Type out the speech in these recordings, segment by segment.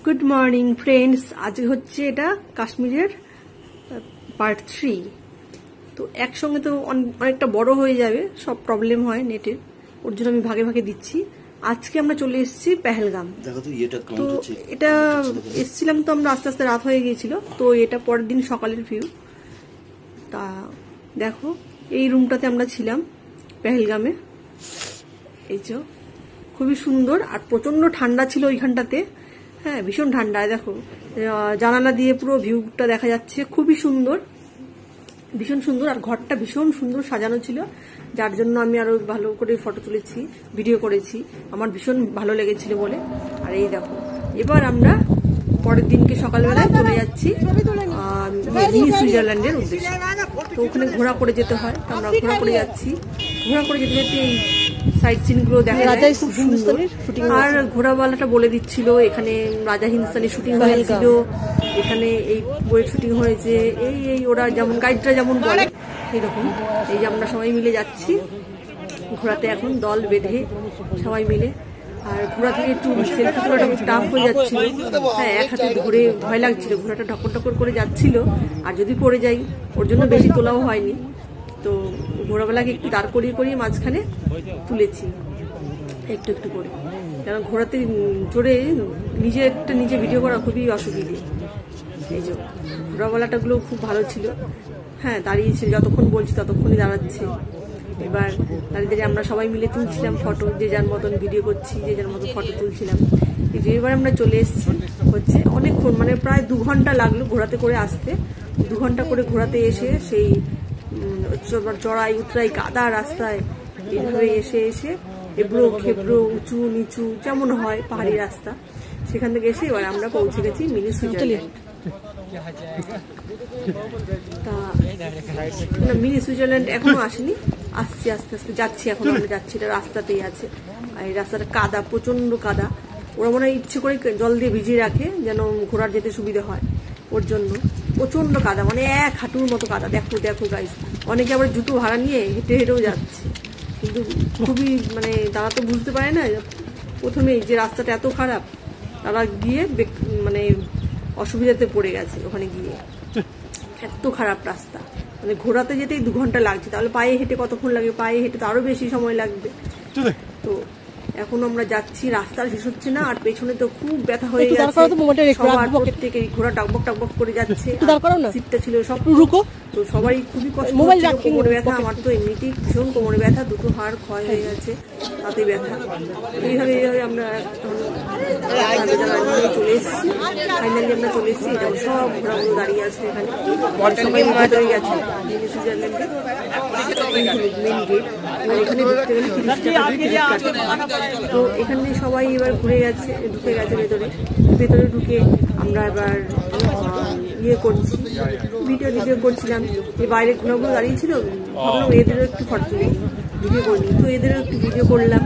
Good morning friends, আজকে হচ্ছে এটা কাশ্মীরের পার্ট 3। তো একসঙ্গে তো অনেকটা বড় হয়ে যাবে, সব প্রবলেম হয় নেটের, ওর জন্য আমি ভাগে ভাগে দিচ্ছি। আজকে আমরা চলে এসেছি পেহেলগাম। তো এটা এসছিলাম তো আমরা, আস্তে আস্তে রাত হয়ে গিয়েছিল। তো এটা পরের দিন সকালের ভিউ। তা দেখো, এই রুমটাতে আমরা ছিলাম পেহেলগামে। এই যে খুবই সুন্দর, আর প্রচন্ড ঠান্ডা ছিল ওইখানটাতে। হ্যাঁ, ভীষণ ঠান্ডা। দেখো জানালা দিয়ে পুরো ভিউটা দেখা যাচ্ছে, খুবই সুন্দর, ভীষণ সুন্দর। আর ঘরটা ভীষণ সুন্দর সাজানো ছিল, যার জন্য আমি আরো ভালো করে ফটো তুলেছি, ভিডিও করেছি, আমার ভীষণ ভালো লেগেছিল বলে। আর এই দেখো, এবার আমরা পরের দিনকে সকালবেলায় চলে যাচ্ছি মিনি সুইজারল্যান্ডের উদ্দেশ্যে। তো ওখানে ঘোরা করে যেতে হয়, তো আমরা ঘোরা করে যাচ্ছি। ঘোরা করে যেতে যেতে এই সাইড সিন গুলো দেখা যায়, খুব সুন্দর। আর ঘোড়াওয়ালাটা বলে দিচ্ছিল এখানে রাজা হিন্দুস্তানি শুটিং হয়েছিল, এখানে এই বইয়ের শুটিং হয়েছে, এই ওরা যেমন গাইডরা যেমন বলে এরকম। এই যে আমরা সবাই মিলে যাচ্ছি ঘোড়াতে, এখন দল বেঁধে সবাই মিলে। আর ঘোড়া থেকে একটু সেলফি তোলাটা টাফ হয়ে যাচ্ছিল। হ্যাঁ, এক হাতে ধরে ভয় লাগছিল, ঘোড়াটা ঢকর ঢকর করে যাচ্ছিল, আর যদি পড়ে যাই ওর জন্য বেশি তোলাও হয়নি। তো ঘোড়াওয়ালাকে একটু দাঁড় করিয়ে করিয়ে মাঝখানে তুলেছি একটু একটু করে, কারণ ঘোড়াতে চড়ে নিজে ভিডিও করা খুবই অসুবিধে। এই যে ঘোড়াওয়ালাটাগুলো খুব ভালো ছিল। হ্যাঁ, দাঁড়িয়েছিল, যতক্ষণ বলছি ততক্ষণই দাঁড়াচ্ছে। এবার দাঁড়িয়ে আমরা সবাই মিলে তুলছিলাম ফটো, যে যার মতন ভিডিও করছি, যে যার মতন ফটো তুলছিলাম। এই যে এবার আমরা চলে এসেছি, হচ্ছে অনেকক্ষণ, মানে প্রায় 2 ঘন্টা লাগলো ঘোড়াতে করে আসতে। 2 ঘন্টা করে ঘোড়াতে এসে সেই চড়াই উতরাই কাদা রাস্তায় এইভাবে এসে এবড়ো খেবড়ো উঁচু নিচু যেমন হয় পাহাড়ি রাস্তা, সেখান থেকে এসে এবার আমরা পৌঁছে গেছি মিনি সুইজারল্যান্ড। তা মিনি সুইজারল্যান্ড এখনো আসেনি, আসছি আস্তে আস্তে যাচ্ছি। এখন আমরা যাচ্ছি, এটা রাস্তাতেই আছে। আর এই রাস্তাটা কাদা, প্রচন্ড কাদা। ওরা মনে হয় ইচ্ছে করে জল দিয়ে ভিজিয়ে রাখে যেন ঘোড়ার যেতে সুবিধা হয়, ওর জন্য প্রচন্ড কাদা, মানে 1 হাঁটুর মতো কাদা। দেখো গাইস, অনেকে আবার জুতো ভাড়া নিয়ে হেঁটে হেঁটেও যাচ্ছে, কিন্তু খুবই মানে তারা তো বুঝতে পারে না প্রথমেই যে রাস্তাটা এত খারাপ। তারা গিয়ে মানে অসুবিধাতে পড়ে গেছে ওখানে গিয়ে, এত খারাপ রাস্তা। মানে ঘোড়াতে যেতেই 2 ঘন্টা লাগছে, তাহলে পায়ে হেঁটে কতক্ষণ লাগে? পায়ে হেঁটে তো আরো বেশি সময় লাগবে। তো এখন আমরা যাচ্ছি, রাস্তা শেষ হচ্ছে না, আর পেছনে তো খুব ব্যথা হয়ে গেছে সবার, প্রত্যেকেই ঘোড়া টাকবক টাকবক করে যাচ্ছে। সিটটা ছিল সব রুকো, তো সবাই খুবই কষ্ট, কোমরে ব্যথা। আমার তো এমনিতেই ভীষণ কোমরে ব্যথা, 2টো হাড় ক্ষয় হয়ে গেছে, তাতে ব্যথা। এইভাবে আমরা চলে এসেছি, ফাইনালি আমরা চলে এসেছি। যেমন সব ঘোড়াগুলো দাঁড়িয়ে আছে এখানে, সবাই হয়ে গেছে মিনি সুইজারল্যান্ডে। মেন গেট, এখানে ঢুকতে গেলে 30 টাকা টিকিট কাটে। তো এখানে সবাই এবার ঢুকে গেছে ভেতরে ঢুকে আমরা এবার করছি, ভিডিও করছিলাম। এই বাইরে ঘোড়াগুলো দাঁড়িয়েছিল, ভাবলাম এদেরও একটু ফটো তুলি, ভিডিও করিনি, তো এদেরও একটু ভিডিও করলাম।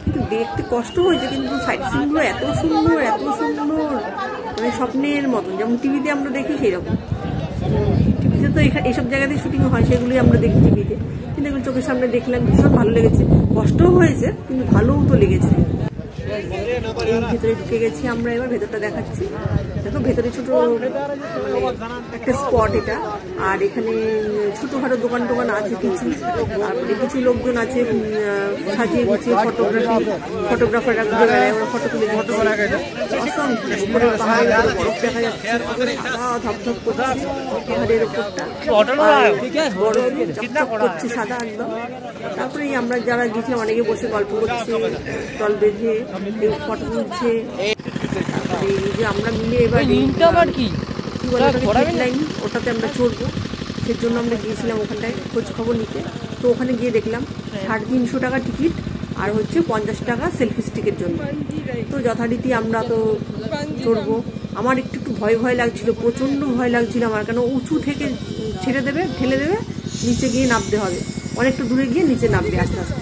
কিন্তু দেখতে কষ্ট হয়েছে, কিন্তু সাইড সিনগুলো এত সুন্দর, মানে স্বপ্নের মতন, যেমন টিভিতে আমরা দেখি সেই রকম। টিভিতে তো এইসব জায়গাতে শুটিং হয়, সেগুলোই আমরা দেখি টিভিতে, কিন্তু এগুলো চোখের সামনে দেখলাম, ভীষণ ভালো লেগেছে। কষ্টও হয়েছে, কিন্তু ভালোও তো লেগেছে। এই ভেতরে ঢুকে গেছি আমরা, এবার ভেতরটা দেখাচ্ছি। দেখো ভেতরে ছোট মানে একটা স্পট এটা, আর এখানে ছোটখাটো দোকান টোকান আছে কিছু, তারপরে কিছু লোকজন আছে সাজিয়ে গুছিয়ে ফটোগ্রাফাররা ঘুরে বেড়ায়, ওরা ফটো তুলে দিচ্ছে। পাহাড়ের বরফ দেখা যাচ্ছে, সাদা ধপধপ করছে পাহাড়ের ওপরটা, বরফ চকচক করছে সাদা একদম। তারপরে আমরা যারা গেছিলাম অনেকে বসে গল্প করছে, দল বেঁধে ফটো তুলছে। এই যে আমরা মিলে এবার ওটাতে আমরা চড়বো, সেই জন্য আমরা গিয়েছিলাম ওখানটায় খোঁজ খবর নিতে। তো ওখানে গিয়ে দেখলাম 350 টাকা টিকিট, আর হচ্ছে 50 টাকা সেলফি স্টিকের জন্য। তো যথারীতি আমরা তো চড়বো। আমার একটু ভয় লাগছিল, প্রচন্ড ভয় লাগছিল আমার, কেন উঁচু থেকে ছেড়ে দেবে, ঠেলে দেবে, নিচে গিয়ে নামতে হবে, অনেকটা দূরে গিয়ে নিচে নামবে আস্তে আস্তে।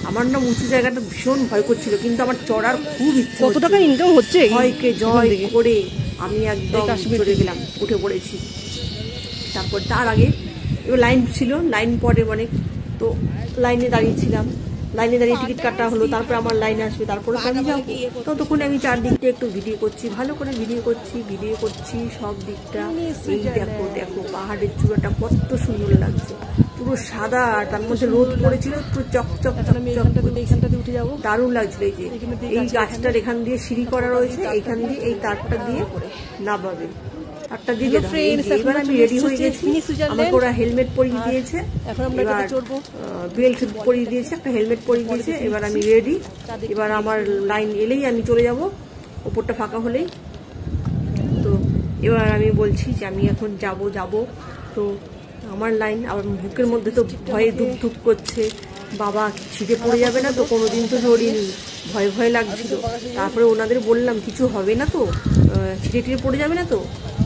আমার না উঁচু জায়গাটা ভীষণ ভয় করছিল, কিন্তু আমার চড়ার খুব ইচ্ছা। কত টাকা ইনকাম হচ্ছে? ভয়কে জয় করে আমি একদম চড়ে গেলাম, উঠে পড়েছি। তারপর তার আগে এবার লাইন ছিল, লাইন পরে অনেক, তো লাইনে দাঁড়িয়েছিলাম। লাইনে দাঁড়িয়ে টিকিট কাটা হলো, তারপরে আমার লাইন আসবে, তারপরে তো আমি যাবো। ততক্ষণে আমি চারদিকটা একটু ভিডিও করছি, ভালো করে ভিডিও করছি সব দিকটা। এই দেখো দেখো পাহাড়ের চূড়াটা কত সুন্দর লাগছে, পুরো সাদা, তার মধ্যে রোদ পড়েছিল, পুরো চকচক এইখানটাতে উঠে যাবো, দারুণ লাগছিল। এই যে এই গাছটার এখান দিয়ে সিঁড়ি করা রয়েছে, এইখান দিয়ে এই তারটা দিয়ে নামাবে, তারটা দিয়ে এবার আমি রেডি হয়ে গেছি। আমাকে ওরা হেলমেট পরিয়ে দিয়েছে, এবার বেল্ট পরিয়ে দিয়েছে, একটা হেলমেট পরিয়ে দিয়েছে। এবার আমি রেডি, এবার আমার লাইন এলেই আমি চলে যাব, ওপরটা ফাঁকা হলেই। তো এবার আমি বলছি যে আমি এখন যাব। তো আমার লাইন, আবার বুকের মধ্যে তো ভয়ে ধুপ ধুপ করছে, বাবা ছিটে পড়ে যাবে না তো, কোনোদিন তো ধরিনি, ভয় লাগছিল। তারপরে ওনাদের বললাম কিছু হবে না তো, ছিটে পড়ে যাবে না তো,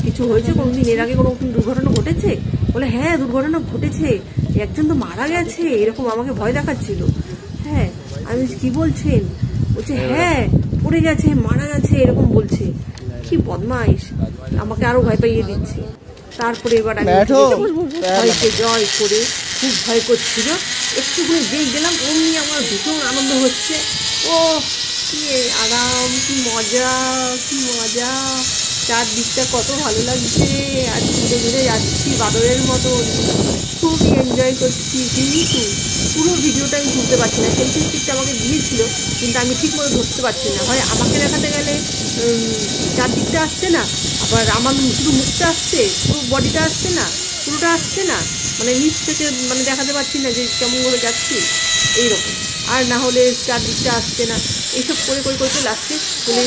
কিছু হয়েছে কোনোদিন, এর আগে কোনো দুর্ঘটনা ঘটেছে? বলে হ্যাঁ দুর্ঘটনা ঘটেছে, একজন তো মারা গেছে, এরকম আমাকে ভয় দেখাচ্ছিল। হ্যাঁ আমি কি বলছেন, বলছে হ্যাঁ পড়ে গেছে, মারা গেছে, এরকম বলছে। কি বদমাইশ, আমাকে আরো ভয় পাইয়ে দিচ্ছে। তারপরে এবার আমি ভয়কে জয় করে, খুব ভয় করছিল, একটুখানি যেই গেলাম অমনি আমার ভীষণ আনন্দ হচ্ছে। ও কি আরাম, কি মজা, চারদিকটা কত ভালো লাগছে, আর ঘুরে ঘুরে যাচ্ছি বাদরের মতন, খুবই এনজয় করছি। কিন্তু পুরো ভিডিওটা আমি তুলতে পারছি না, সেলফি স্টিকটা আমাকে দিয়েছিল, কিন্তু আমি ঠিক মতো ধরতে পারছি না। হয় আমাকে দেখাতে গেলে চারদিকটা আসছে না, আবার আমার শুধু মুখটা আসছে, পুরো বডিটা আসছে না, পুরোটা আসছে না, মানে নিচ থেকে মানে দেখাতে পারছি না যে কেমন করে যাচ্ছি, এইরকম। আর না হলে চারদিকটা আসছে না, এইসব করে লাস্টে চলে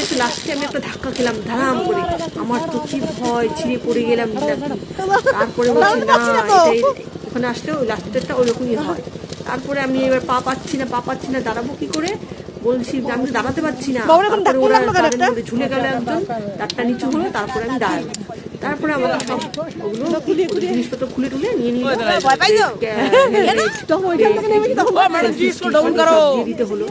এসে লাস্টে আমি একটা ধাক্কা খেলাম ধারাম করে, আমার তো কি ভয়, ছিঁড়ে পড়ে গেলাম নাকি। তারপরে বলছি না, এটাই ওখানে আসলে ওই লাস্টেরটা ওইরকমই হয়। তারপরে আমি এবার পা পাচ্ছি না, দাঁড়াবো কি করে, বলছি আমি তো দাঁড়াতে পারছি না। তারপরে ওরা তাদের মধ্যে ঝুলে গেল একজন, তারটা নিচু হলো, তারপরে আমি দাঁড়ালাম। তারপরে আমাকে সব ওগুলো জিনিসপত্র খুলে টুলে নিয়ে দিয়ে দিতে হলো।